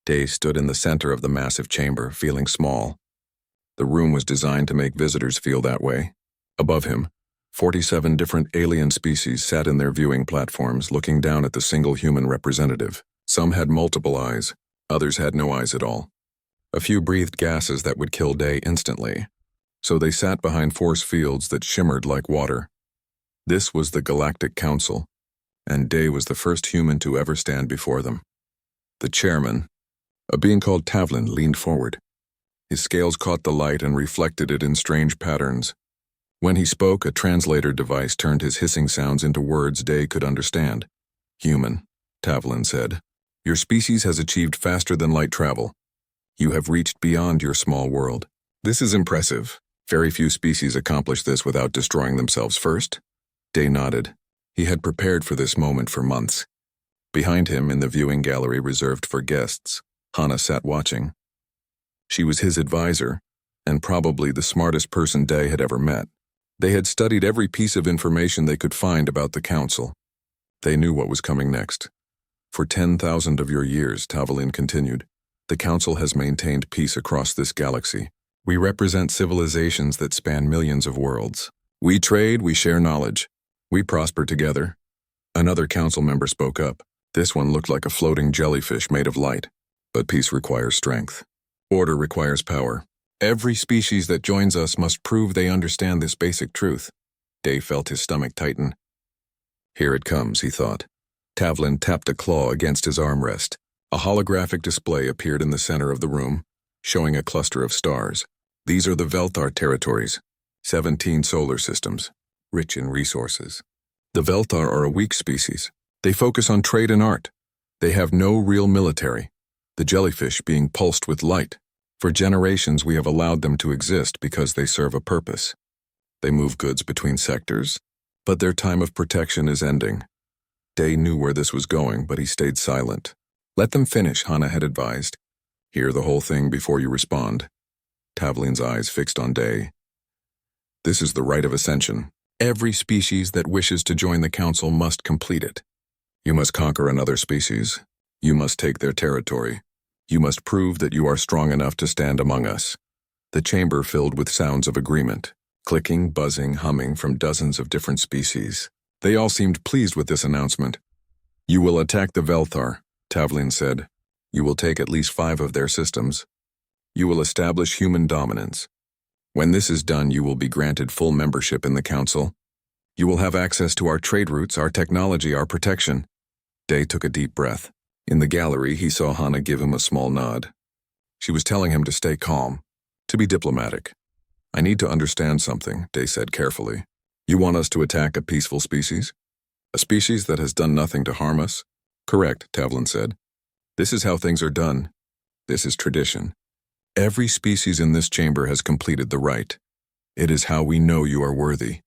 Day stood in the center of the massive chamber, feeling small. The room was designed to make visitors feel that way. Above him, 47 different alien species sat in their viewing platforms, looking down at the single human representative. Some had multiple eyes, others had no eyes at all. A few breathed gases that would kill Day instantly, so they sat behind force fields that shimmered like water. This was the Galactic Council, and Day was the first human to ever stand before them. The chairman, a being called Tavlin, leaned forward. His scales caught the light and reflected it in strange patterns. When he spoke, a translator device turned his hissing sounds into words Day could understand. "Human," Tavlin said, "your species has achieved faster than light travel. You have reached beyond your small world. This is impressive. Very few species accomplish this without destroying themselves first." Day nodded. He had prepared for this moment for months. Behind him, in the viewing gallery reserved for guests, Hana sat watching. She was his advisor, and probably the smartest person Day had ever met. They had studied every piece of information they could find about the Council. They knew what was coming next. "For 10,000 of your years," Tavlin continued, "the Council has maintained peace across this galaxy. We represent civilizations that span millions of worlds. We trade, we share knowledge. We prosper together." Another Council member spoke up. This one looked like a floating jellyfish made of light. "But peace requires strength. Order requires power. Every species that joins us must prove they understand this basic truth." Day felt his stomach tighten. "Here it comes," he thought. Tavlin tapped a claw against his armrest. A holographic display appeared in the center of the room, showing a cluster of stars. "These are the Velthar territories, 17 solar systems, rich in resources. The Velthar are a weak species. They focus on trade and art. They have no real military, the jellyfish being pulsed with light. For generations we have allowed them to exist because they serve a purpose. They move goods between sectors, but their time of protection is ending." Day knew where this was going, but he stayed silent. "Let them finish," Hana had advised. "Hear the whole thing before you respond." Tavlin's eyes fixed on Day. "This is the rite of ascension. Every species that wishes to join the Council must complete it. You must conquer another species. You must take their territory. You must prove that you are strong enough to stand among us." The chamber filled with sounds of agreement, clicking, buzzing, humming from dozens of different species. They all seemed pleased with this announcement. "You will attack the Velthar," Tavlin said. "You will take at least 5 of their systems. You will establish human dominance. When this is done, you will be granted full membership in the Council. You will have access to our trade routes, our technology, our protection." Day took a deep breath. In the gallery, he saw Hana give him a small nod. She was telling him to stay calm, to be diplomatic. "I need to understand something," Day said carefully. "You want us to attack a peaceful species? A species that has done nothing to harm us?" "Correct," Tavlin said. "This is how things are done. This is tradition. Every species in this chamber has completed the rite. It is how we know you are worthy."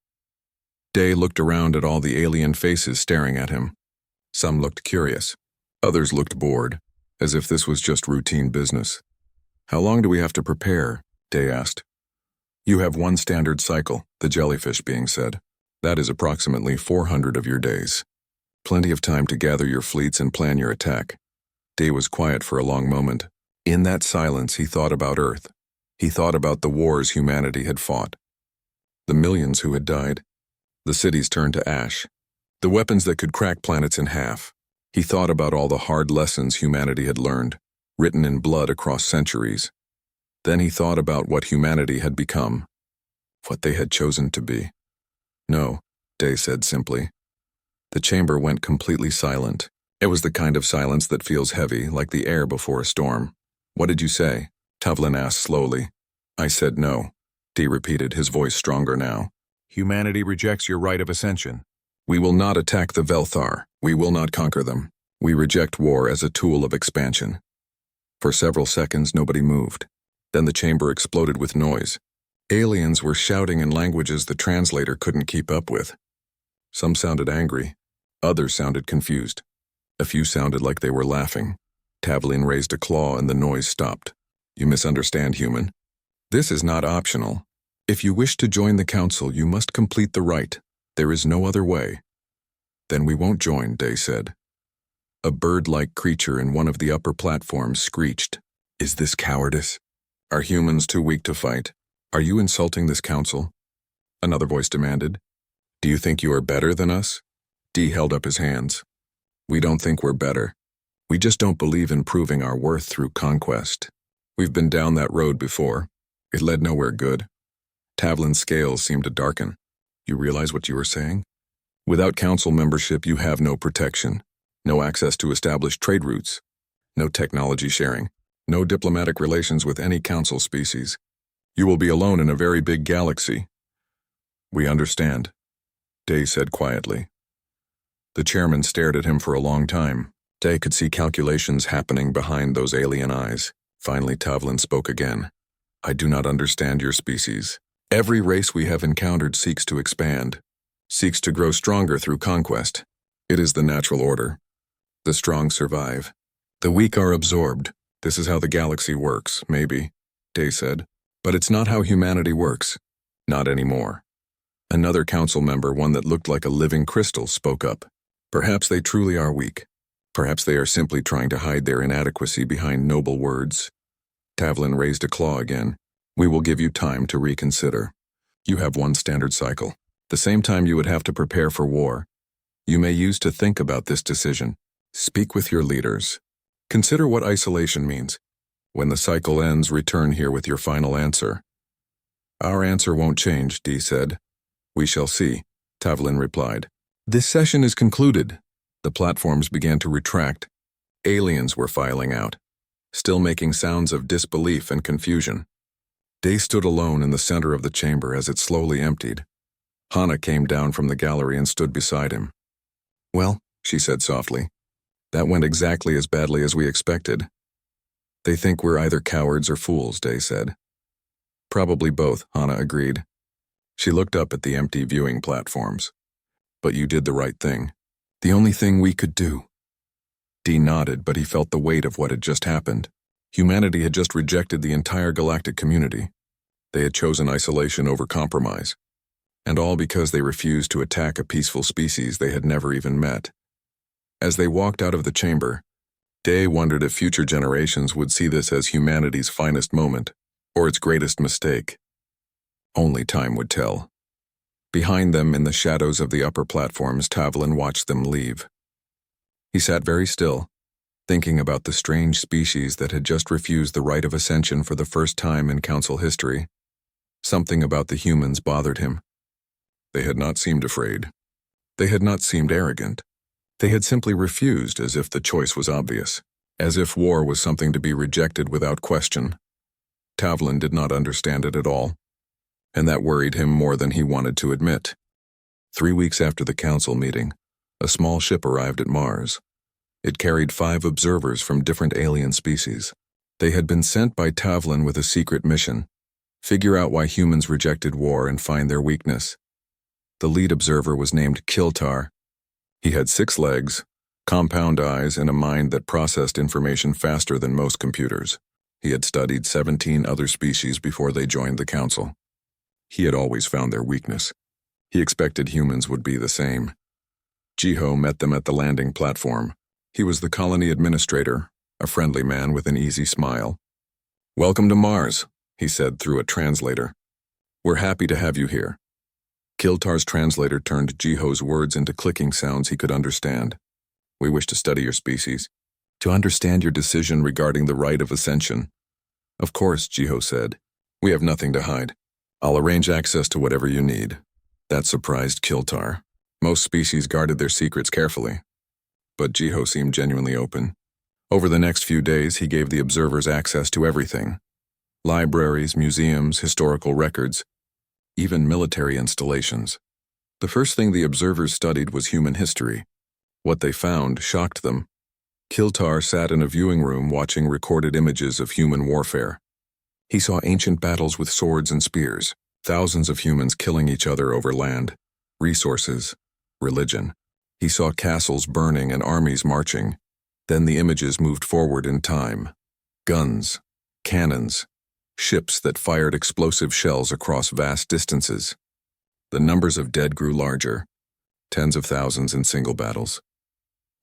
Day looked around at all the alien faces staring at him. Some looked curious. Others looked bored, as if this was just routine business. "How long do we have to prepare?" Day asked. "You have one standard cycle," the jellyfish being said. "That is approximately 400 of your days. Plenty of time to gather your fleets and plan your attack." Day was quiet for a long moment. In that silence, he thought about Earth. He thought about the wars humanity had fought, the millions who had died, the cities turned to ash, the weapons that could crack planets in half. He thought about all the hard lessons humanity had learned, written in blood across centuries. Then he thought about what humanity had become, what they had chosen to be. "No," Day said simply. The chamber went completely silent. It was the kind of silence that feels heavy, like the air before a storm. "What did you say?" Tavlin asked slowly. "I said no," Day repeated, his voice stronger now. "Humanity rejects your rite of ascension. We will not attack the Velthar. We will not conquer them. We reject war as a tool of expansion." For several seconds, nobody moved. Then the chamber exploded with noise. Aliens were shouting in languages the translator couldn't keep up with. Some sounded angry. Others sounded confused. A few sounded like they were laughing. Tavlin raised a claw and the noise stopped. "You misunderstand, human. This is not optional. If you wish to join the Council, you must complete the rite. There is no other way." "Then we won't join," Day said. A bird-like creature in one of the upper platforms screeched, "Is this cowardice? Are humans too weak to fight? Are you insulting this council?" Another voice demanded, "Do you think you are better than us?" D held up his hands. "We don't think we're better. We just don't believe in proving our worth through conquest. We've been down that road before. It led nowhere good." Tavlin's scales seemed to darken. "You realize what you were saying? Without council membership, you have no protection, no access to established trade routes, no technology sharing, no diplomatic relations with any council species. You will be alone in a very big galaxy." "We understand," Day said quietly. The chairman stared at him for a long time. Day could see calculations happening behind those alien eyes. Finally, Tavlin spoke again. "I do not understand your species. Every race we have encountered seeks to expand, seeks to grow stronger through conquest. It is the natural order. The strong survive. The weak are absorbed. This is how the galaxy works, maybe," Day said. "But it's not how humanity works. Not anymore." Another council member, one that looked like a living crystal, spoke up. "Perhaps they truly are weak. Perhaps they are simply trying to hide their inadequacy behind noble words." Tavlin raised a claw again. "We will give you time to reconsider. You have one standard cycle, the same time you would have to prepare for war. You may use to think about this decision. Speak with your leaders. Consider what isolation means. When the cycle ends, return here with your final answer." "Our answer won't change," D said. "We shall see," Tavlin replied. "This session is concluded." The platforms began to retract. Aliens were filing out, still making sounds of disbelief and confusion. Day stood alone in the center of the chamber as it slowly emptied. Hana came down from the gallery and stood beside him. "Well," she said softly, "that went exactly as badly as we expected." "They think we're either cowards or fools," Day said. "Probably both," Hana agreed. She looked up at the empty viewing platforms. "But you did the right thing. The only thing we could do." D nodded, but he felt the weight of what had just happened. Humanity had just rejected the entire galactic community. They had chosen isolation over compromise. And all because they refused to attack a peaceful species they had never even met. As they walked out of the chamber, Day wondered if future generations would see this as humanity's finest moment, or its greatest mistake. Only time would tell. Behind them, in the shadows of the upper platforms, Tavlin watched them leave. He sat very still, thinking about the strange species that had just refused the right of ascension for the first time in council history. Something about the humans bothered him. They had not seemed afraid. They had not seemed arrogant. They had simply refused, as if the choice was obvious, as if war was something to be rejected without question. Tavlin did not understand it at all, and that worried him more than he wanted to admit. 3 weeks after the council meeting, a small ship arrived at Mars. It carried 5 observers from different alien species. They had been sent by Tavlin with a secret mission: figure out why humans rejected war and find their weakness. The lead observer was named Kiltar. He had 6 legs, compound eyes, and a mind that processed information faster than most computers. He had studied 17 other species before they joined the council. He had always found their weakness. He expected humans would be the same. Jiho met them at the landing platform. He was the colony administrator, a friendly man with an easy smile. "Welcome to Mars," he said through a translator. "We're happy to have you here." Kiltar's translator turned Jiho's words into clicking sounds he could understand. "We wish to study your species, to understand your decision regarding the right of ascension." "Of course," Jiho said. "We have nothing to hide. I'll arrange access to whatever you need." That surprised Kiltar. Most species guarded their secrets carefully, but Jiho seemed genuinely open. Over the next few days, he gave the observers access to everything: libraries, museums, historical records, even military installations. The first thing the observers studied was human history. What they found shocked them. Kiltar sat in a viewing room watching recorded images of human warfare. He saw ancient battles with swords and spears, thousands of humans killing each other over land, resources, religion. He saw castles burning and armies marching. Then the images moved forward in time. Guns, cannons, ships that fired explosive shells across vast distances. The numbers of dead grew larger, tens of thousands in single battles.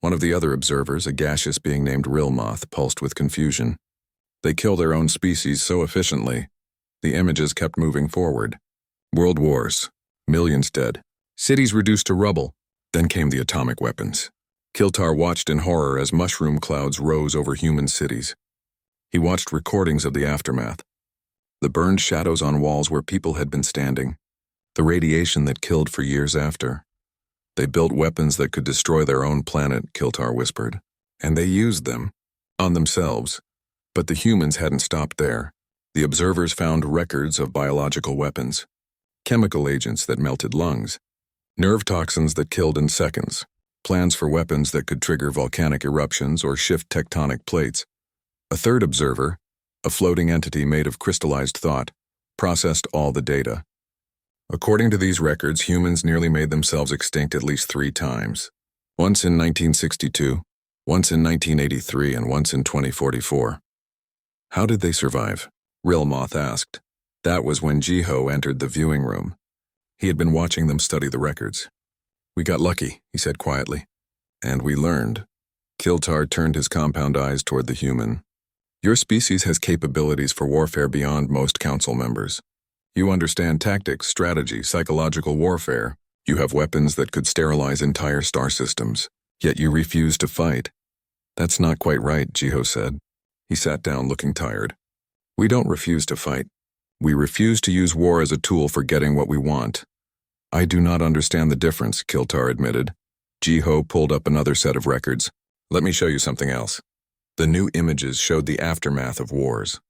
One of the other observers, a gaseous being named Rilmoth, pulsed with confusion. They kill their own species so efficiently. The images kept moving forward. World wars. Millions dead. Cities reduced to rubble. Then came the atomic weapons. Kiltar watched in horror as mushroom clouds rose over human cities. He watched recordings of the aftermath. The burned shadows on walls where people had been standing. The radiation that killed for years after. They built weapons that could destroy their own planet, Kiltar whispered. And they used them. On themselves. But the humans hadn't stopped there. The observers found records of biological weapons. Chemical agents that melted lungs. Nerve toxins that killed in seconds. Plans for weapons that could trigger volcanic eruptions or shift tectonic plates. A third observer, a floating entity made of crystallized thought, processed all the data. According to these records, humans nearly made themselves extinct at least 3 times. Once in 1962, once in 1983, and once in 2044. How did they survive? Rilmoth asked. That was when Jiho entered the viewing room. He had been watching them study the records. We got lucky, he said quietly. And we learned. Kiltar turned his compound eyes toward the human. Your species has capabilities for warfare beyond most council members. You understand tactics, strategy, psychological warfare. You have weapons that could sterilize entire star systems. Yet you refuse to fight. That's not quite right, Jiho said. He sat down looking tired. We don't refuse to fight. We refuse to use war as a tool for getting what we want. I do not understand the difference, Kiltar admitted. Jiho pulled up another set of records. Let me show you something else. The new images showed the aftermath of wars.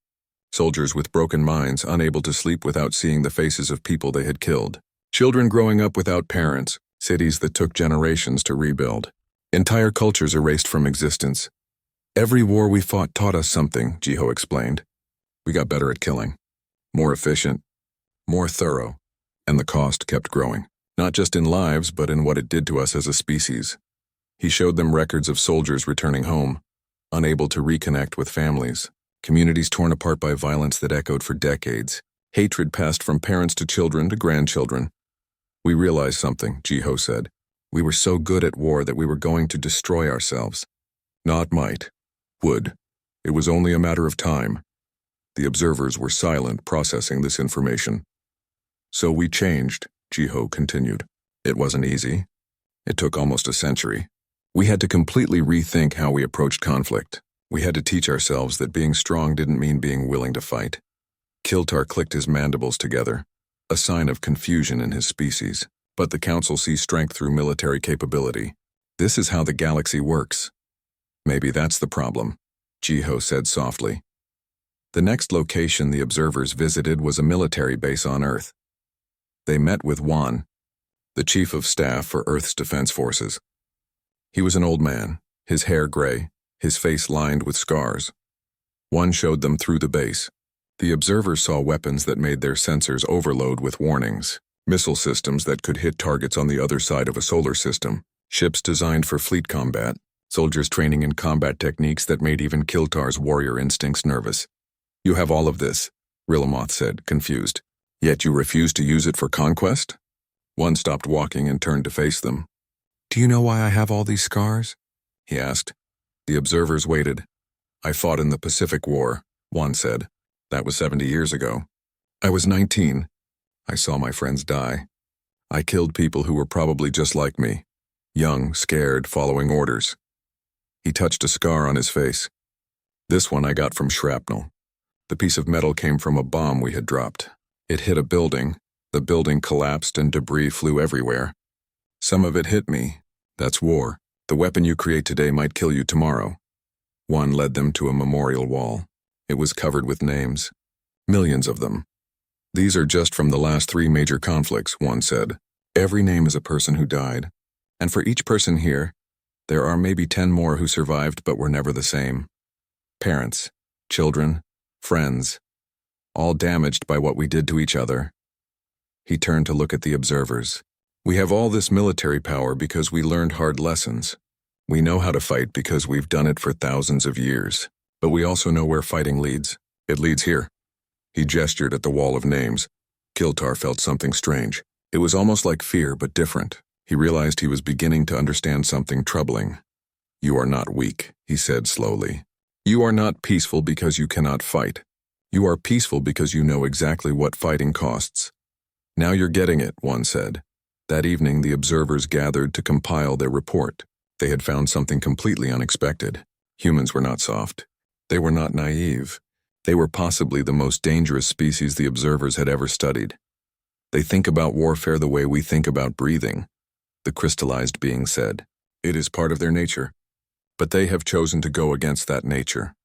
Soldiers with broken minds, unable to sleep without seeing the faces of people they had killed. Children growing up without parents, cities that took generations to rebuild. Entire cultures erased from existence. Every war we fought taught us something, Jiho explained. We got better at killing. More efficient. More thorough. And the cost kept growing. Not just in lives, but in what it did to us as a species. He showed them records of soldiers returning home, unable to reconnect with families. Communities torn apart by violence that echoed for decades. Hatred passed from parents to children to grandchildren. We realized something, Jiho said. We were so good at war that we were going to destroy ourselves. Not might. Would. It was only a matter of time. The observers were silent, processing this information. So we changed, Jiho continued. It wasn't easy. It took almost a century. We had to completely rethink how we approached conflict. We had to teach ourselves that being strong didn't mean being willing to fight. Kiltar clicked his mandibles together, a sign of confusion in his species. But the Council sees strength through military capability. This is how the galaxy works. Maybe that's the problem, Jiho said softly. The next location the observers visited was a military base on Earth. They met with Juan, the chief of staff for Earth's defense forces. He was an old man, his hair gray, his face lined with scars. Juan showed them through the base. The observers saw weapons that made their sensors overload with warnings, missile systems that could hit targets on the other side of a solar system, ships designed for fleet combat, soldiers training in combat techniques that made even Kiltar's warrior instincts nervous. You have all of this, Rilmoth said, confused. Yet you refuse to use it for conquest? One stopped walking and turned to face them. Do you know why I have all these scars? He asked. The observers waited. I fought in the Pacific War, Juan said. That was 70 years ago. I was 19. I saw my friends die. I killed people who were probably just like me. Young, scared, following orders. He touched a scar on his face. This one I got from shrapnel. The piece of metal came from a bomb we had dropped. It hit a building. The building collapsed and debris flew everywhere. Some of it hit me. That's war. The weapon you create today might kill you tomorrow. One led them to a memorial wall. It was covered with names. Millions of them. These are just from the last 3 major conflicts, one said. Every name is a person who died. And for each person here, there are maybe 10 more who survived but were never the same. Parents, children, friends, all damaged by what we did to each other. He turned to look at the observers. We have all this military power because we learned hard lessons. We know how to fight because we've done it for thousands of years. But we also know where fighting leads. It leads here. He gestured at the wall of names. Kiltar felt something strange. It was almost like fear, but different. He realized he was beginning to understand something troubling. You are not weak, he said slowly. You are not peaceful because you cannot fight. You are peaceful because you know exactly what fighting costs. Now you're getting it, one said. That evening, the observers gathered to compile their report. They had found something completely unexpected. Humans were not soft. They were not naive. They were possibly the most dangerous species the observers had ever studied. They think about warfare the way we think about breathing, the crystallized being said. It is part of their nature. But they have chosen to go against that nature.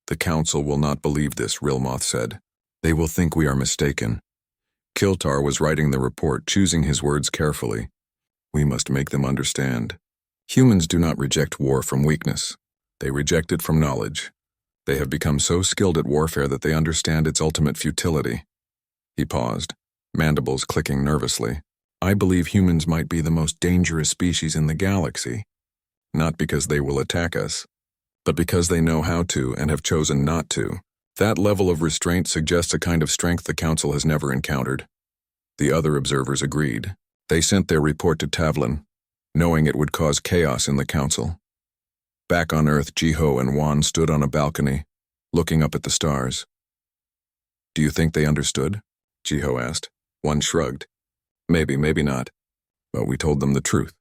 The Council will not believe this, Rilmoth said. They will think we are mistaken. Kiltar was writing the report, choosing his words carefully. We must make them understand. Humans do not reject war from weakness. They reject it from knowledge. They have become so skilled at warfare that they understand its ultimate futility. He paused, mandibles clicking nervously. I believe humans might be the most dangerous species in the galaxy. Not because they will attack us, but because they know how to and have chosen not to. That level of restraint suggests a kind of strength the Council has never encountered. The other observers agreed. They sent their report to Tavlin, knowing it would cause chaos in the Council. Back on Earth, Jiho and Juan stood on a balcony, looking up at the stars. Do you think they understood? Jiho asked. Juan shrugged. Maybe, maybe not. But we told them the truth.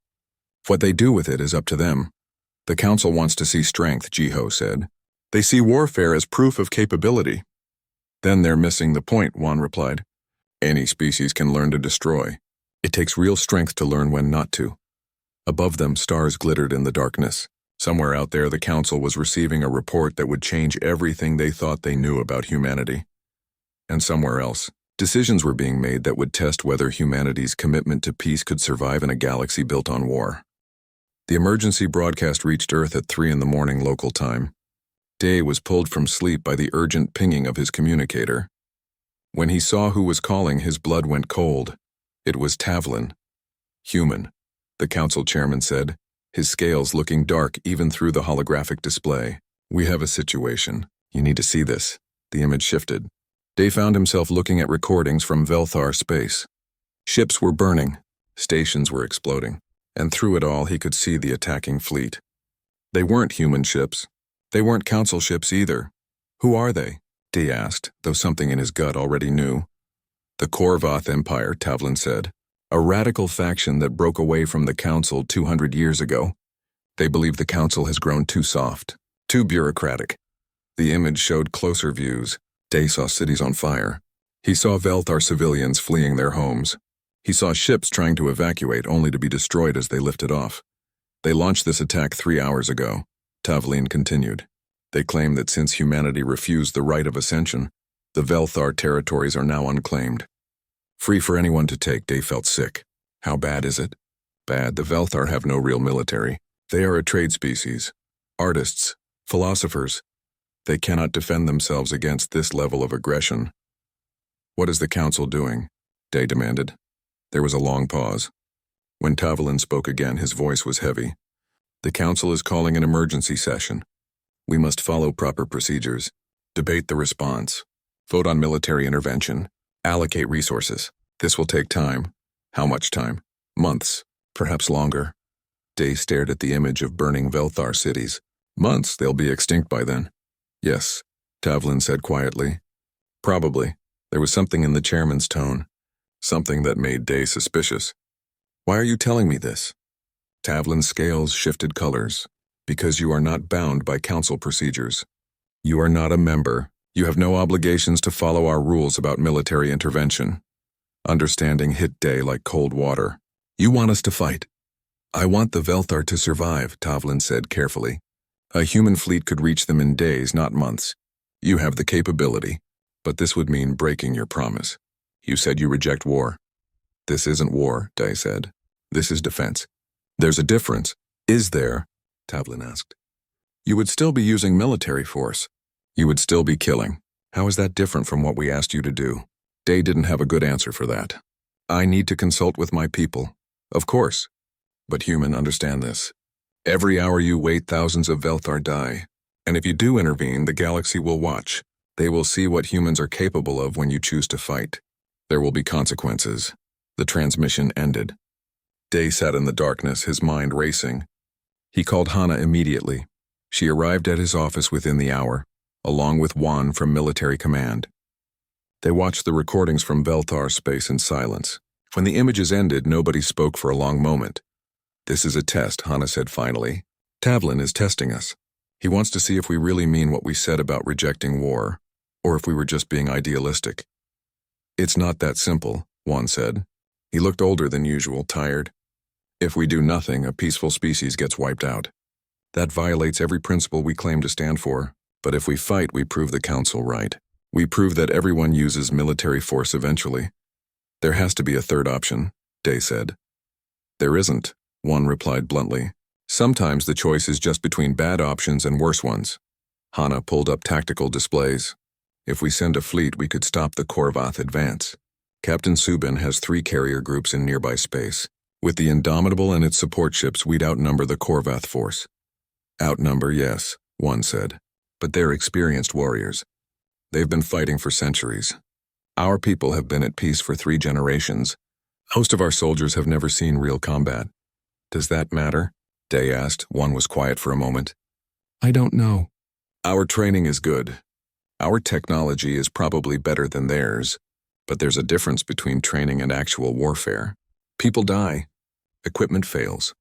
What they do with it is up to them. The Council wants to see strength, Jiho said. They see warfare as proof of capability. Then they're missing the point, Juan replied. Any species can learn to destroy. It takes real strength to learn when not to. Above them, stars glittered in the darkness. Somewhere out there, the Council was receiving a report that would change everything they thought they knew about humanity. And somewhere else, decisions were being made that would test whether humanity's commitment to peace could survive in a galaxy built on war. The emergency broadcast reached Earth at 3 a.m. local time. Day was pulled from sleep by the urgent pinging of his communicator. When he saw who was calling, his blood went cold. It was Tavlin. Human, the Council chairman said, his scales looking dark even through the holographic display. We have a situation. You need to see this. The image shifted. Day found himself looking at recordings from Velthar space. Ships were burning. Stations were exploding. And through it all, he could see the attacking fleet. They weren't human ships. They weren't Council ships either. Who are they? Day asked, though something in his gut already knew. The Korvath Empire, Tavlin said. A radical faction that broke away from the Council 200 years ago. They believe the Council has grown too soft, too bureaucratic. The image showed closer views. Day saw cities on fire. He saw Velthar civilians fleeing their homes. He saw ships trying to evacuate only to be destroyed as they lifted off. They launched this attack 3 hours ago, Tavlin continued. They claim that since humanity refused the right of ascension, the Velthar territories are now unclaimed. Free for anyone to take. Day felt sick. How bad is it? Bad. The Velthar have no real military. They are a trade species. Artists. Philosophers. They cannot defend themselves against this level of aggression. What is the Council doing? Day demanded. There was a long pause. When Tavlin spoke again, his voice was heavy. The Council is calling an emergency session. We must follow proper procedures. Debate the response. Vote on military intervention. Allocate resources. This will take time. How much time? Months. Perhaps longer. Day stared at the image of burning Velthar cities. Months, they'll be extinct by then. Yes, Tavlin said quietly. Probably. There was something in the chairman's tone. Something that made Day suspicious. Why are you telling me this? Tavlin's scales shifted colors. Because you are not bound by Council procedures. You are not a member. You have no obligations to follow our rules about military intervention. Understanding hit Day like cold water. You want us to fight. I want the Velthar to survive, Tavlin said carefully. A human fleet could reach them in days, not months. You have the capability, but this would mean breaking your promise. You said you reject war. This isn't war, Day said. This is defense. There's a difference. Is there? Tavlin asked. You would still be using military force. You would still be killing. How is that different from what we asked you to do? Day didn't have a good answer for that. I need to consult with my people. Of course. But human, understand this. Every hour you wait, thousands of Velthar die. And if you do intervene, the galaxy will watch. They will see what humans are capable of when you choose to fight. There will be consequences. The transmission ended. Day sat in the darkness, his mind racing. He called Hana immediately. She arrived at his office within the hour, along with Juan from Military Command. They watched the recordings from Velthar space in silence. When the images ended, nobody spoke for a long moment. "This is a test," Hana said finally. "Tavlin is testing us. He wants to see if we really mean what we said about rejecting war, or if we were just being idealistic." "It's not that simple," Juan said. He looked older than usual, tired. "If we do nothing, a peaceful species gets wiped out. That violates every principle we claim to stand for. But if we fight, we prove the Council right. We prove that everyone uses military force eventually. There has to be a third option," Day said. "There isn't," Juan replied bluntly. "Sometimes the choice is just between bad options and worse ones." Hana pulled up tactical displays. "If we send a fleet, we could stop the Korvath advance. Captain Subin has 3 carrier groups in nearby space. With the Indomitable and its support ships, we'd outnumber the Korvath force." "Outnumber, yes," Juan said. "But they're experienced warriors. They've been fighting for centuries. Our people have been at peace for 3 generations. Most of our soldiers have never seen real combat." "Does that matter?" Day asked. Juan was quiet for a moment. "I don't know. Our training is good. Our technology is probably better than theirs, but there's a difference between training and actual warfare. People die. Equipment fails.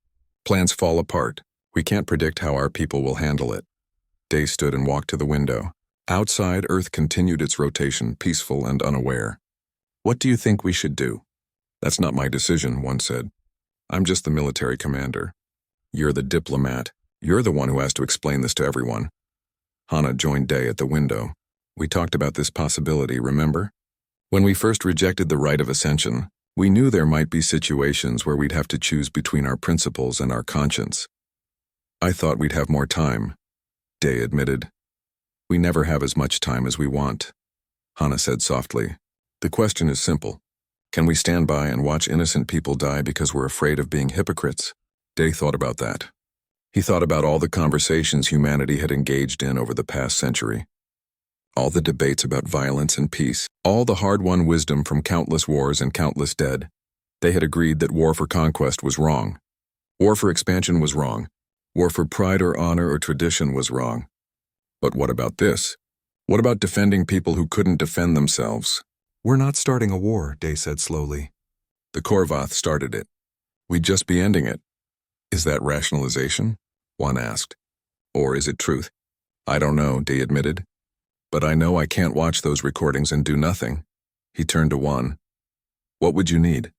Plans fall apart. We can't predict how our people will handle it." Day stood and walked to the window. Outside, Earth continued its rotation, peaceful and unaware. "What do you think we should do?" "That's not my decision," one said. "I'm just the military commander. You're the diplomat. You're the one who has to explain this to everyone." Hana joined Day at the window. "We talked about this possibility, remember? When we first rejected the right of ascension, we knew there might be situations where we'd have to choose between our principles and our conscience. I thought we'd have more time," Day admitted. "We never have as much time as we want," Hana said softly. "The question is simple. Can we stand by and watch innocent people die because we're afraid of being hypocrites?" Day thought about that. He thought about all the conversations humanity had engaged in over the past century. All the debates about violence and peace, all the hard-won wisdom from countless wars and countless dead. They had agreed that war for conquest was wrong. War for expansion was wrong. War for pride or honor or tradition was wrong. But what about this? What about defending people who couldn't defend themselves? "We're not starting a war," Day said slowly. "The Korvath started it. We'd just be ending it." "Is that rationalization?" Juan asked. "Or is it truth?" "I don't know," Day admitted. "But I know I can't watch those recordings and do nothing." He turned to Juan. "What would you need?"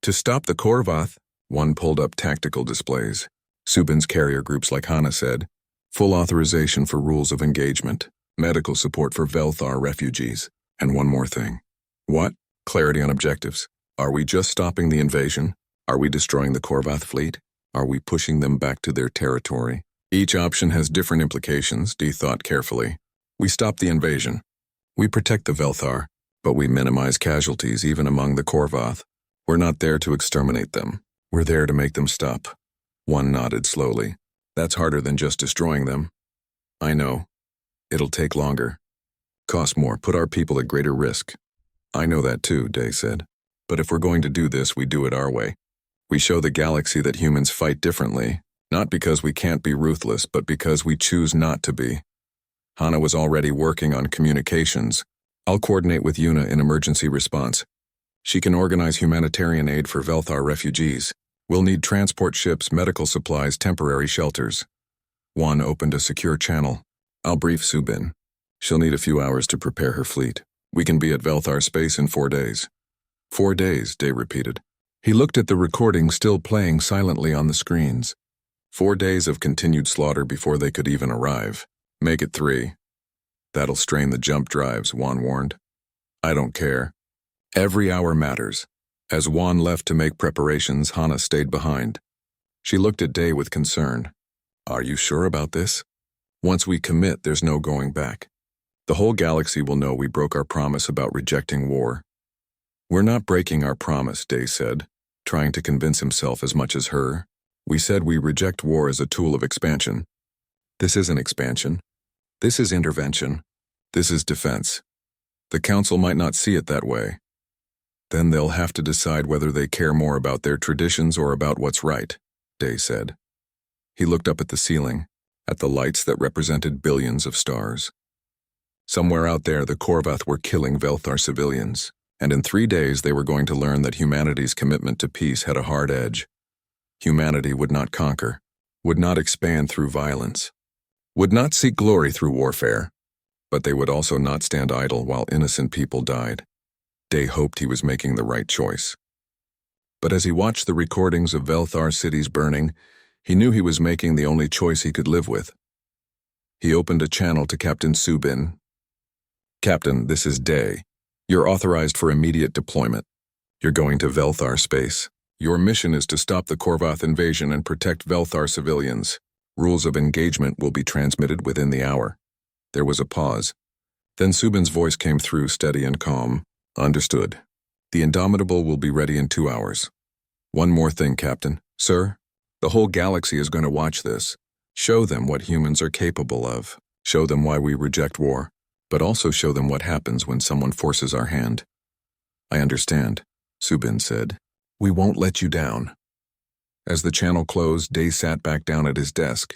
"To stop the Korvath," Juan pulled up tactical displays. Subin's carrier groups, like Hana said. Full authorization for rules of engagement. Medical support for Velthar refugees. And one more thing. "What?" "Clarity on objectives. Are we just stopping the invasion? Are we destroying the Korvath fleet? Are we pushing them back to their territory?" Each option has different implications, Dee thought carefully. "We stop the invasion. We protect the Velthar, but we minimize casualties even among the Korvath. We're not there to exterminate them. We're there to make them stop." One nodded slowly. "That's harder than just destroying them." "I know. It'll take longer. Cost more, put our people at greater risk." "I know that too," Day said. "But if we're going to do this, we do it our way. We show the galaxy that humans fight differently, not because we can't be ruthless, but because we choose not to be." Hana was already working on communications. "I'll coordinate with Yuna in emergency response. She can organize humanitarian aid for Velthar refugees. We'll need transport ships, medical supplies, temporary shelters." Juan opened a secure channel. "I'll brief Subin. She'll need a few hours to prepare her fleet. We can be at Velthar space in 4 days." 4 days, Day repeated. He looked at the recording still playing silently on the screens. 4 days of continued slaughter before they could even arrive. "Make it 3. That'll strain the jump drives," Juan warned. "I don't care. Every hour matters." As Juan left to make preparations, Hana stayed behind. She looked at Day with concern. "Are you sure about this? Once we commit, there's no going back. The whole galaxy will know we broke our promise about rejecting war." "We're not breaking our promise," Day said, trying to convince himself as much as her. "We said we reject war as a tool of expansion. This isn't expansion. This is intervention. This is defense. The Council might not see it that way. Then they'll have to decide whether they care more about their traditions or about what's right," Day said. He looked up at the ceiling, at the lights that represented billions of stars. Somewhere out there, the Korvath were killing Velthar civilians, and in 3 days they were going to learn that humanity's commitment to peace had a hard edge. Humanity would not conquer, would not expand through violence, would not seek glory through warfare, but they would also not stand idle while innocent people died. Day hoped he was making the right choice. But as he watched the recordings of Velthar cities burning, he knew he was making the only choice he could live with. He opened a channel to Captain Subin. "Captain, this is Day. You're authorized for immediate deployment. You're going to Velthar space. Your mission is to stop the Korvath invasion and protect Velthar civilians. Rules of engagement will be transmitted within the hour." There was a pause. Then Subin's voice came through, steady and calm. "Understood. The Indomitable will be ready in 2 hours. One more thing, Captain. Sir, the whole galaxy is going to watch this. Show them what humans are capable of. Show them why we reject war, but also show them what happens when someone forces our hand." "I understand," Subin said. "We won't let you down." As the channel closed, Day sat back down at his desk.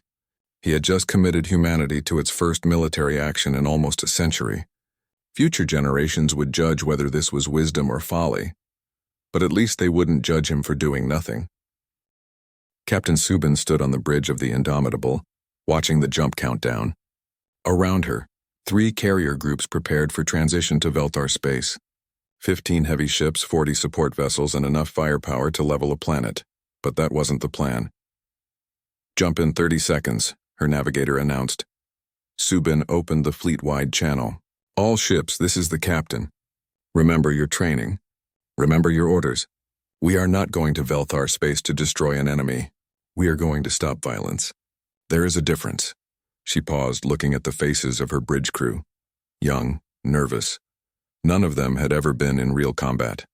He had just committed humanity to its first military action in almost a century. Future generations would judge whether this was wisdom or folly, but at least they wouldn't judge him for doing nothing. Captain Subin stood on the bridge of the Indomitable, watching the jump countdown. Around her, 3 carrier groups prepared for transition to Velthar space. 15 heavy ships, 40 support vessels, and enough firepower to level a planet. But that wasn't the plan. "Jump in 30 seconds, her navigator announced. Subin opened the fleet-wide channel. "All ships, this is the captain. Remember your training. Remember your orders. We are not going to Velthar space to destroy an enemy. We are going to stop violence. There is a difference." She paused, looking at the faces of her bridge crew. Young, nervous. None of them had ever been in real combat.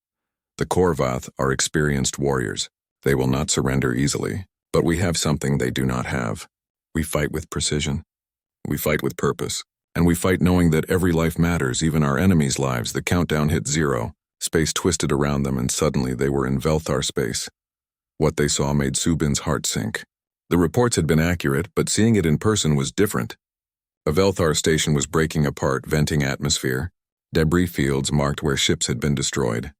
The Korvath are experienced warriors. They will not surrender easily, but we have something they do not have. We fight with precision. We fight with purpose. And we fight knowing that every life matters, even our enemies' lives. The countdown hit 0. Space twisted around them, and suddenly they were in Velthar space. What they saw made Subin's heart sink. The reports had been accurate, but seeing it in person was different. A Velthar station was breaking apart, venting atmosphere. Debris fields marked where ships had been destroyed.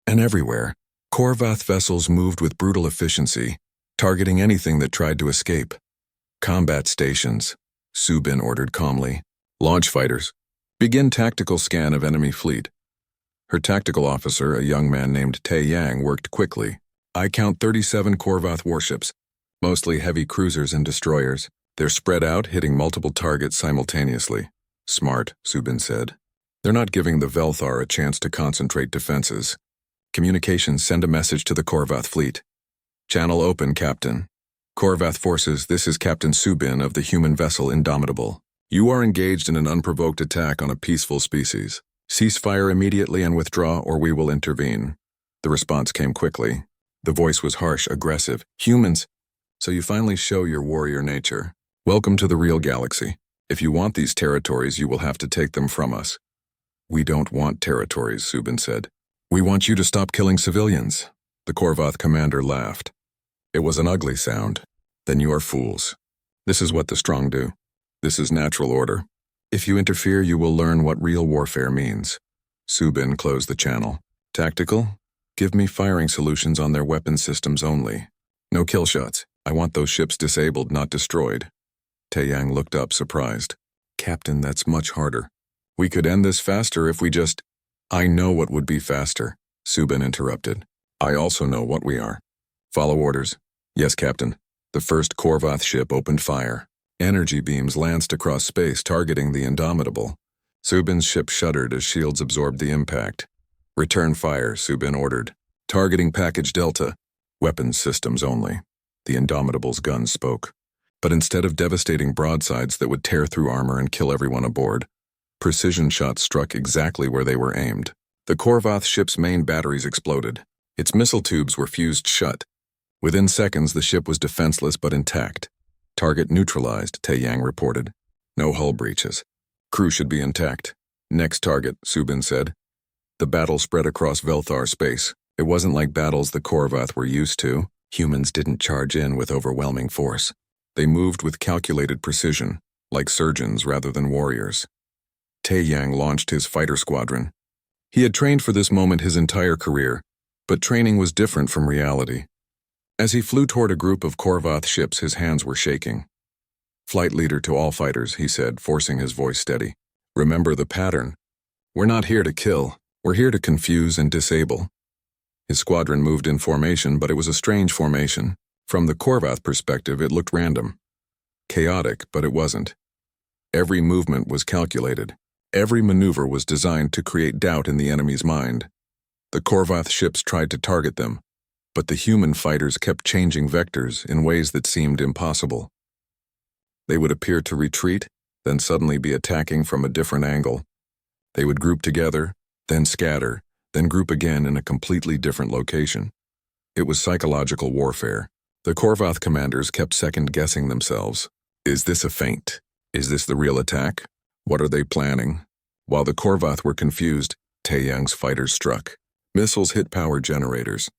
And everywhere, Korvath vessels moved with brutal efficiency, targeting anything that tried to escape. "Combat stations," Subin ordered calmly. "Launch fighters, begin tactical scan of enemy fleet." Her tactical officer, a young man named Tae Yang, worked quickly. "I count 37 Korvath warships, mostly heavy cruisers and destroyers. They're spread out, hitting multiple targets simultaneously." "Smart," Subin said. "They're not giving the Velthar a chance to concentrate defenses. Communications, send a message to the Korvath fleet." "Channel open, Captain. Korvath forces, this is Captain Subin of the human vessel Indomitable. You are engaged in an unprovoked attack on a peaceful species. Cease fire immediately and withdraw, or we will intervene." The response came quickly. The voice was harsh, aggressive. "Humans, so you finally show your warrior nature. Welcome to the real galaxy. If you want these territories, you will have to take them from us." "We don't want territories," Subin said. "We want you to stop killing civilians." The Korvath commander laughed. It was an ugly sound. "Then you are fools. This is what the strong do. This is natural order. If you interfere, you will learn what real warfare means." Subin closed the channel. "Tactical? Give me firing solutions on their weapon systems only. No kill shots. I want those ships disabled, not destroyed." Taeyang looked up, surprised. "Captain, that's much harder. We could end this faster if we just—" "I know what would be faster," Subin interrupted. "I also know what we are. Follow orders." "Yes, Captain." The first Korvath ship opened fire. Energy beams lanced across space, targeting the Indomitable. Subin's ship shuddered as shields absorbed the impact. "Return fire," Subin ordered. "Targeting package Delta. Weapons systems only." The Indomitable's guns spoke. But instead of devastating broadsides that would tear through armor and kill everyone aboard, precision shots struck exactly where they were aimed. The Korvath ship's main batteries exploded. Its missile tubes were fused shut. Within seconds, the ship was defenseless but intact. "Target neutralized," Taeyang reported. "No hull breaches. Crew should be intact." "Next target," Subin said. The battle spread across Velthar space. It wasn't like battles the Korvath were used to. Humans didn't charge in with overwhelming force. They moved with calculated precision, like surgeons rather than warriors. Taeyang launched his fighter squadron. He had trained for this moment his entire career, but training was different from reality. As he flew toward a group of Korvath ships, his hands were shaking. "Flight leader to all fighters," he said, forcing his voice steady. "Remember the pattern. We're not here to kill. We're here to confuse and disable." His squadron moved in formation, but it was a strange formation. From the Korvath perspective, it looked random. Chaotic, but it wasn't. Every movement was calculated. Every maneuver was designed to create doubt in the enemy's mind. The Korvath ships tried to target them, but the human fighters kept changing vectors in ways that seemed impossible. They would appear to retreat, then suddenly be attacking from a different angle. They would group together, then scatter, then group again in a completely different location. It was psychological warfare. The Korvath commanders kept second-guessing themselves. Is this a feint? Is this the real attack? What are they planning? While the Korvath were confused, Taeyang's fighters struck. Missiles hit power generators.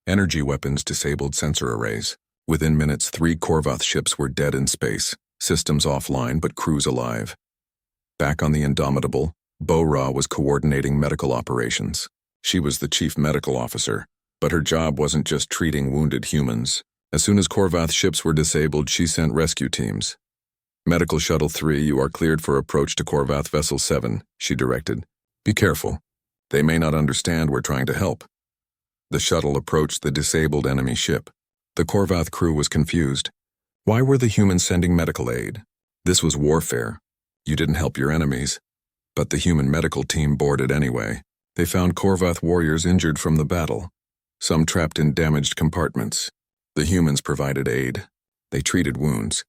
Energy weapons disabled sensor arrays. Within minutes, 3 Korvath ships were dead in space, systems offline but crews alive. Back on the Indomitable, Bo-Ra was coordinating medical operations. She was the chief medical officer, but her job wasn't just treating wounded humans. As soon as Korvath ships were disabled, she sent rescue teams. "Medical Shuttle 3, you are cleared for approach to Korvath Vessel 7, she directed. "Be careful. They may not understand we're trying to help." The shuttle approached the disabled enemy ship. The Korvath crew was confused. Why were the humans sending medical aid? This was warfare. You didn't help your enemies. But the human medical team boarded anyway. They found Korvath warriors injured from the battle, some trapped in damaged compartments. The humans provided aid. They treated wounds.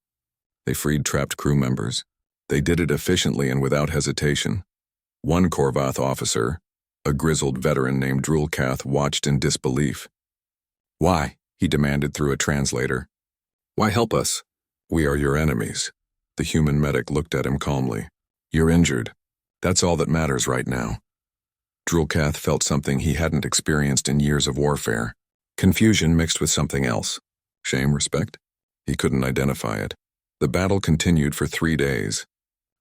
They freed trapped crew members. They did it efficiently and without hesitation. One Korvath officer, a grizzled veteran named Drulkath, watched in disbelief. "Why?" he demanded through a translator. "Why help us? We are your enemies." The human medic looked at him calmly. "You're injured. That's all that matters right now." Drulkath felt something he hadn't experienced in years of warfare. Confusion mixed with something else. Shame, respect? He couldn't identify it. The battle continued for 3 days.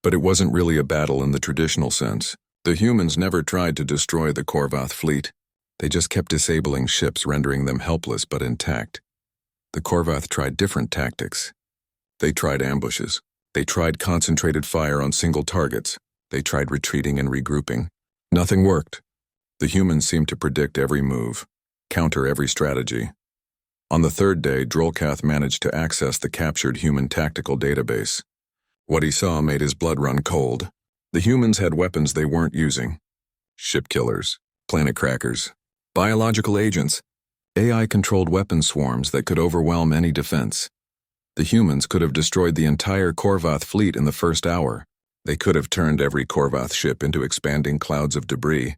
But it wasn't really a battle in the traditional sense. The humans never tried to destroy the Korvath fleet. They just kept disabling ships, rendering them helpless but intact. The Korvath tried different tactics. They tried ambushes. They tried concentrated fire on single targets. They tried retreating and regrouping. Nothing worked. The humans seemed to predict every move, counter every strategy. On the 3rd day, Drulkath managed to access the captured human tactical database. What he saw made his blood run cold. The humans had weapons they weren't using. Ship killers, planet crackers, biological agents, AI-controlled weapon swarms that could overwhelm any defense. The humans could have destroyed the entire Korvath fleet in the first hour. They could have turned every Korvath ship into expanding clouds of debris.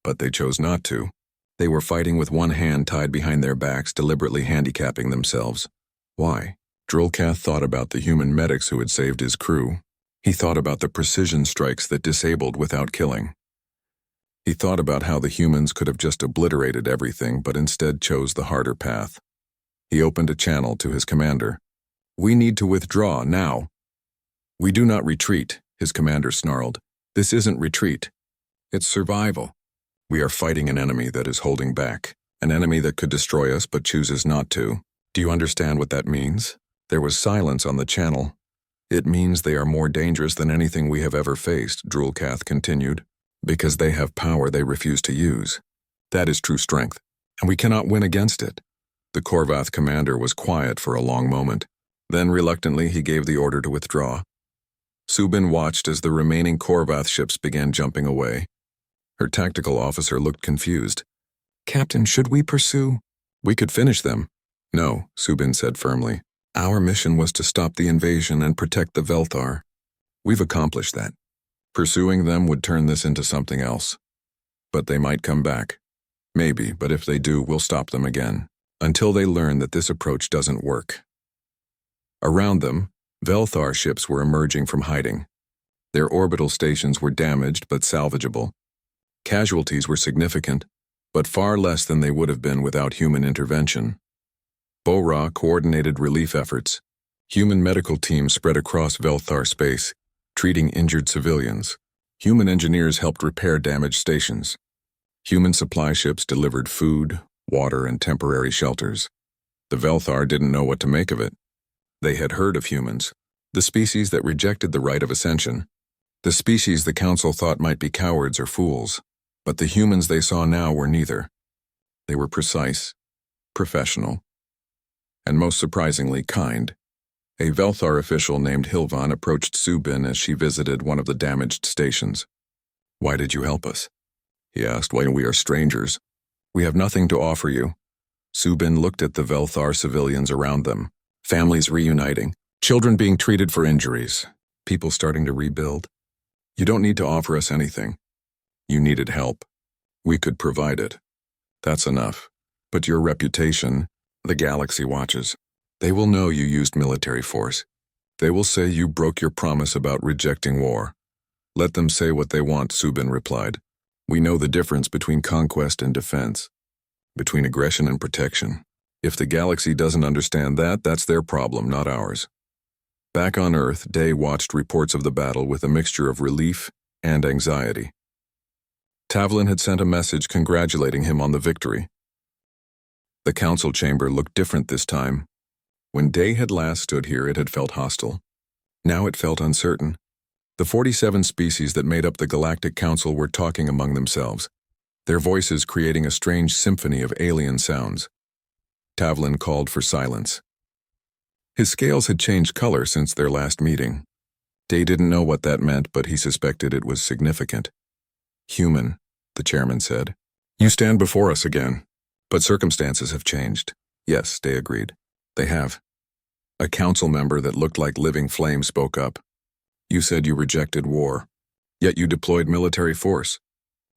But they chose not to. They were fighting with one hand tied behind their backs, deliberately handicapping themselves. Why? Drulkath thought about the human medics who had saved his crew. He thought about the precision strikes that disabled without killing. He thought about how the humans could have just obliterated everything, but instead chose the harder path. He opened a channel to his commander. "We need to withdraw, now." "We do not retreat," his commander snarled. "This isn't retreat. It's survival. We are fighting an enemy that is holding back, an enemy that could destroy us but chooses not to. Do you understand what that means?" There was silence on the channel. "It means they are more dangerous than anything we have ever faced," Drulkath continued, "because they have power they refuse to use. That is true strength, and we cannot win against it." The Korvath commander was quiet for a long moment. Then reluctantly he gave the order to withdraw. Subin watched as the remaining Korvath ships began jumping away. Her tactical officer looked confused. "Captain, should we pursue?" "We could finish them." "No," Subin said firmly. "Our mission was to stop the invasion and protect the Velthar. We've accomplished that. Pursuing them would turn this into something else. But they might come back. Maybe, but if they do, we'll stop them again. Until they learn that this approach doesn't work." Around them, Velthar ships were emerging from hiding. Their orbital stations were damaged but salvageable. Casualties were significant, but far less than they would have been without human intervention. Bo-Ra coordinated relief efforts. Human medical teams spread across Velthar space, treating injured civilians. Human engineers helped repair damaged stations. Human supply ships delivered food, water, and temporary shelters. The Velthar didn't know what to make of it. They had heard of humans, the species that rejected the right of ascension, the species the Council thought might be cowards or fools, but the humans they saw now were neither. They were precise, professional, and most surprisingly kind. A Velthar official named Hilvan approached Subin as she visited one of the damaged stations. "Why did you help us?" he asked. "Why we are strangers. We have nothing to offer you." Subin looked at the Velthar civilians around them, families reuniting, children being treated for injuries, people starting to rebuild. "You don't need to offer us anything. You needed help. We could provide it. That's enough. But your reputation, the galaxy watches. They will know you used military force. They will say you broke your promise about rejecting war. Let them say what they want," Subin replied. "We know the difference between conquest and defense, between aggression and protection. If the galaxy doesn't understand that, that's their problem, not ours." Back on Earth, Day watched reports of the battle with a mixture of relief and anxiety. Tavlin had sent a message congratulating him on the victory. The council chamber looked different this time. When Day had last stood here, it had felt hostile. Now it felt uncertain. The 47 species that made up the Galactic Council were talking among themselves, their voices creating a strange symphony of alien sounds. Tavlin called for silence. His scales had changed color since their last meeting. Day didn't know what that meant, but he suspected it was significant. "Human," the chairman said. "You stand before us again. But circumstances have changed." "Yes," Day agreed. "They have." A council member that looked like living flame spoke up. "You said you rejected war, yet you deployed military force.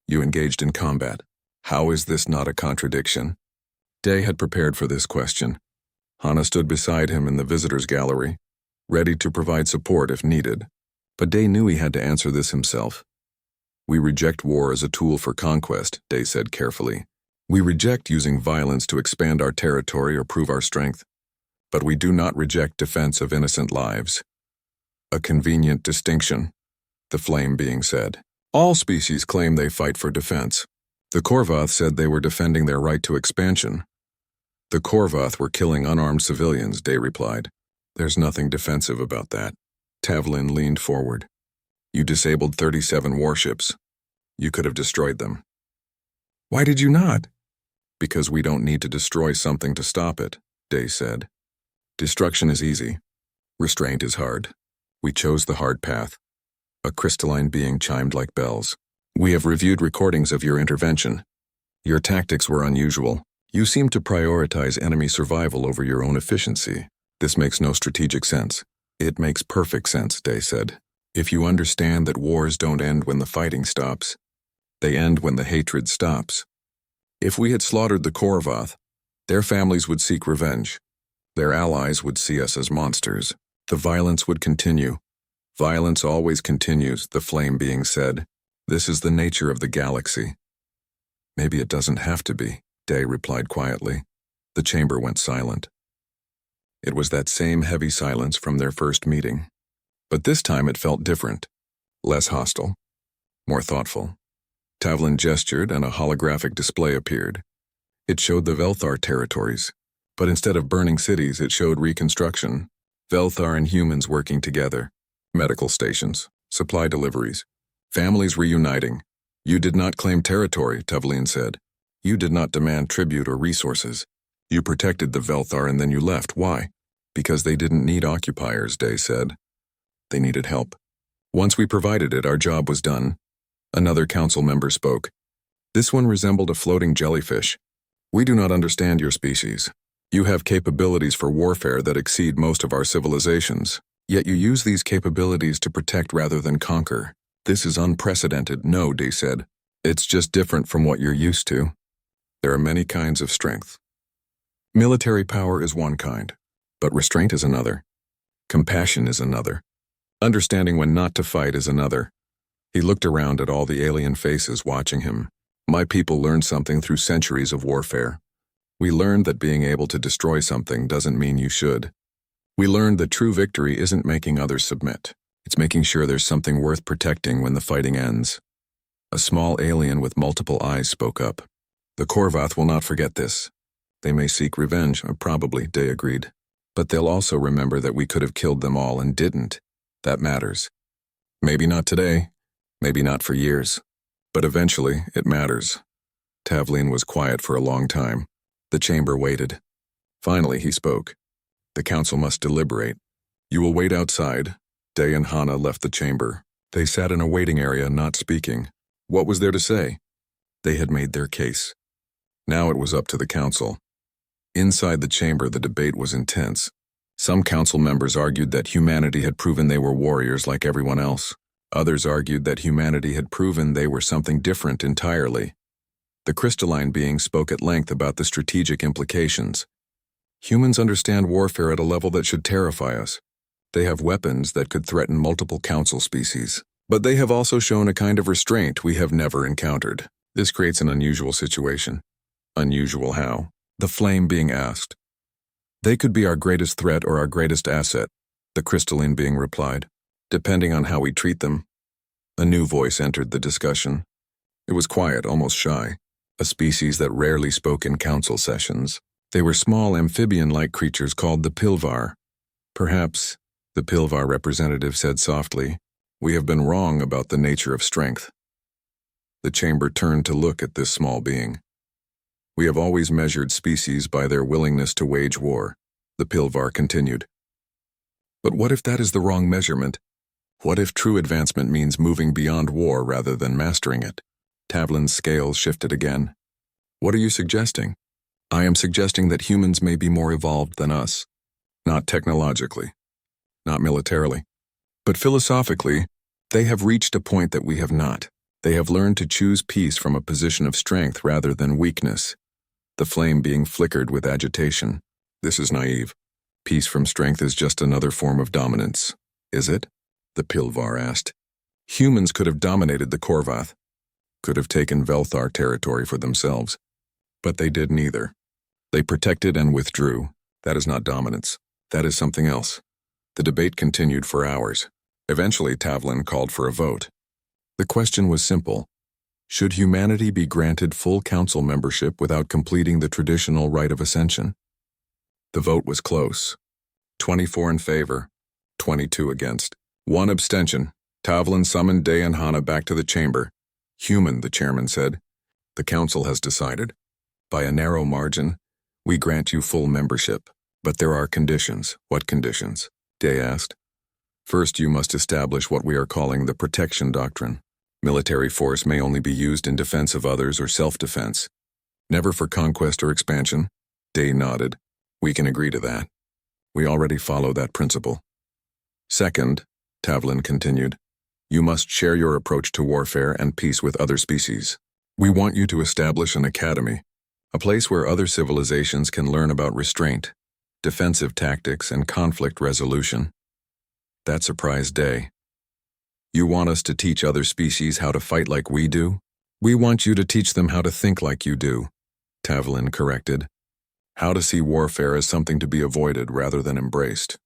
You engaged in combat. How is this not a contradiction?" Day had prepared for this question. Hana stood beside him in the visitors' gallery, ready to provide support if needed. But Day knew he had to answer this himself. "We reject war as a tool for conquest," Day said carefully. "We reject using violence to expand our territory or prove our strength. But we do not reject defense of innocent lives." "A convenient distinction," the flame being said. "All species claim they fight for defense. The Korvath said they were defending their right to expansion." "The Korvath were killing unarmed civilians," Day replied. "There's nothing defensive about that." Tavlin leaned forward. "You disabled 37 warships. You could have destroyed them." "Why did you not?" "Because we don't need to destroy something to stop it," Day said. "Destruction is easy. Restraint is hard. We chose the hard path." A crystalline being chimed like bells. "We have reviewed recordings of your intervention. Your tactics were unusual. You seem to prioritize enemy survival over your own efficiency. This makes no strategic sense." "It makes perfect sense," Day said. "If you understand that wars don't end when the fighting stops, they end when the hatred stops. If we had slaughtered the Korvath, their families would seek revenge. Their allies would see us as monsters. The violence would continue. Violence always continues," the flame being said. "This is the nature of the galaxy." "Maybe it doesn't have to be," Day replied quietly. The chamber went silent. It was that same heavy silence from their first meeting. But this time it felt different, less hostile, more thoughtful. Tavlin gestured and a holographic display appeared. It showed the Velthar territories, but instead of burning cities, it showed reconstruction. Velthar and humans working together. Medical stations, supply deliveries, families reuniting. "You did not claim territory," Tavlin said. "You did not demand tribute or resources. You protected the Velthar and then you left. Why?" "Because they didn't need occupiers," Day said. "They needed help. Once we provided it, our job was done." Another council member spoke. This one resembled a floating jellyfish. "We do not understand your species. You have capabilities for warfare that exceed most of our civilizations, yet you use these capabilities to protect rather than conquer. This is unprecedented." "No," Day said. "It's just different from what you're used to. There are many kinds of strength. Military power is one kind, but restraint is another. Compassion is another. Understanding when not to fight is another." He looked around at all the alien faces watching him. "My people learned something through centuries of warfare. We learned that being able to destroy something doesn't mean you should. We learned that true victory isn't making others submit. It's making sure there's something worth protecting when the fighting ends. A small alien with multiple eyes spoke up. The Korvath will not forget this. They may seek revenge, probably, Day agreed. But they'll also remember that we could have killed them all and didn't. That matters. Maybe not today, maybe not for years. But eventually, it matters. Tavleen was quiet for a long time. The chamber waited. Finally, he spoke. The council must deliberate. You will wait outside. Day and Hana left the chamber. They sat in a waiting area, not speaking. What was there to say? They had made their case. Now it was up to the council. Inside the chamber, the debate was intense. Some council members argued that humanity had proven they were warriors like everyone else. Others argued that humanity had proven they were something different entirely. The crystalline being spoke at length about the strategic implications. Humans understand warfare at a level that should terrify us. They have weapons that could threaten multiple council species. But they have also shown a kind of restraint we have never encountered. This creates an unusual situation. Unusual how? The flame being asked. They could be our greatest threat or our greatest asset, the crystalline being replied, depending on how we treat them. A new voice entered the discussion. It was quiet, almost shy, a species that rarely spoke in council sessions. They were small amphibian-like creatures called the Pilvar. Perhaps, the Pilvar representative said softly, we have been wrong about the nature of strength. The chamber turned to look at this small being. We have always measured species by their willingness to wage war, the Pilvar continued. But what if that is the wrong measurement? What if true advancement means moving beyond war rather than mastering it? Tavlin's scales shifted again. What are you suggesting? I am suggesting that humans may be more evolved than us. Not technologically, not militarily, but philosophically, they have reached a point that we have not. They have learned to choose peace from a position of strength rather than weakness. The flame being flickered with agitation. This is naive. Peace from strength is just another form of dominance. Is it? The Pilvar asked. Humans could have dominated the Korvath, could have taken Velthar territory for themselves. But they did neither. They protected and withdrew. That is not dominance. That is something else. The debate continued for hours. Eventually, Tavlin called for a vote. The question was simple. Should humanity be granted full council membership without completing the traditional rite of ascension? The vote was close. 24 in favor, 22 against. 1 abstention. Tavlin summoned Day and Hana back to the chamber. Human, the chairman said. The council has decided. By a narrow margin, we grant you full membership. But there are conditions. What conditions? Day asked. First, you must establish what we are calling the protection doctrine. Military force may only be used in defense of others or self-defense. Never for conquest or expansion. Day nodded. We can agree to that. We already follow that principle. Second, Tavlin continued, you must share your approach to warfare and peace with other species. We want you to establish an academy, a place where other civilizations can learn about restraint, defensive tactics, and conflict resolution. That surprised Day. You want us to teach other species how to fight like we do? We want you to teach them how to think like you do, Tavlin corrected. How to see warfare as something to be avoided rather than embraced.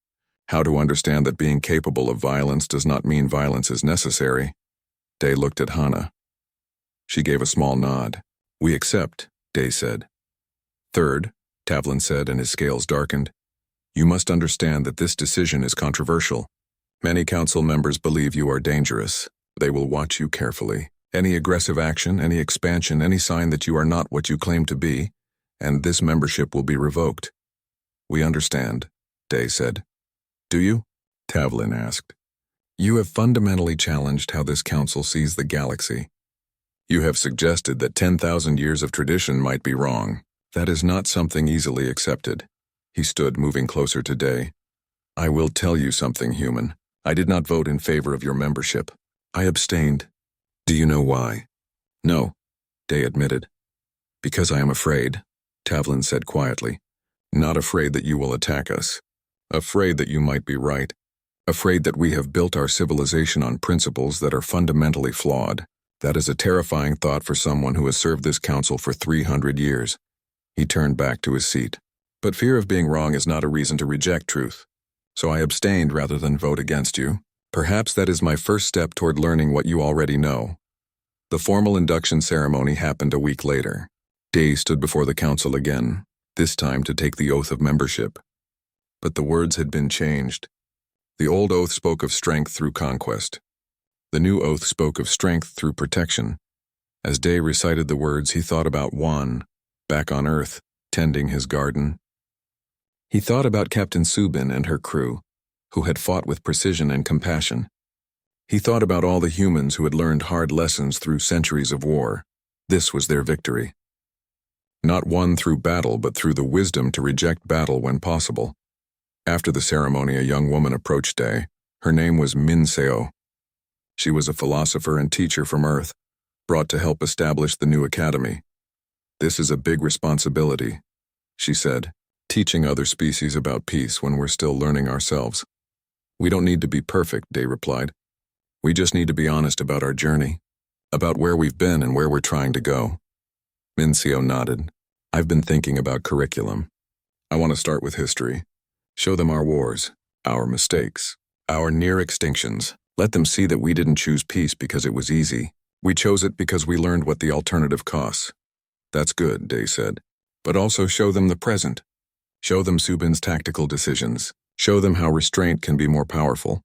How to understand that being capable of violence does not mean violence is necessary. Day looked at Hana. She gave a small nod. We accept, Day said. Third, Tavlin said, and his scales darkened. You must understand that this decision is controversial. Many council members believe you are dangerous. They will watch you carefully. Any aggressive action, any expansion, any sign that you are not what you claim to be, and this membership will be revoked. We understand, Day said. Do you? Tavlin asked. You have fundamentally challenged how this council sees the galaxy. You have suggested that 10,000 years of tradition might be wrong. That is not something easily accepted. He stood, moving closer to Day. I will tell you something, human. I did not vote in favor of your membership. I abstained. Do you know why? No, Day admitted. Because I am afraid, Tavlin said quietly. Not afraid that you will attack us. Afraid that you might be right. Afraid that we have built our civilization on principles that are fundamentally flawed. That is a terrifying thought for someone who has served this council for 300 years. He turned back to his seat. But fear of being wrong is not a reason to reject truth. So I abstained rather than vote against you. Perhaps that is my first step toward learning what you already know. The formal induction ceremony happened a week later. Day stood before the council again, this time to take the oath of membership. But the words had been changed. The old oath spoke of strength through conquest. The new oath spoke of strength through protection. As Day recited the words, he thought about Juan, back on Earth, tending his garden. He thought about Captain Subin and her crew, who had fought with precision and compassion. He thought about all the humans who had learned hard lessons through centuries of war. This was their victory. Not won through battle, but through the wisdom to reject battle when possible. After the ceremony, a young woman approached Day. Her name was Min Seo. She was a philosopher and teacher from Earth, brought to help establish the new academy. This is a big responsibility, she said, teaching other species about peace when we're still learning ourselves. We don't need to be perfect, Day replied. We just need to be honest about our journey, about where we've been and where we're trying to go. Min Seo nodded. I've been thinking about curriculum. I want to start with history. Show them our wars, our mistakes, our near extinctions. Let them see that we didn't choose peace because it was easy. We chose it because we learned what the alternative costs. That's good, Day said. But also show them the present. Show them Subin's tactical decisions. Show them how restraint can be more powerful.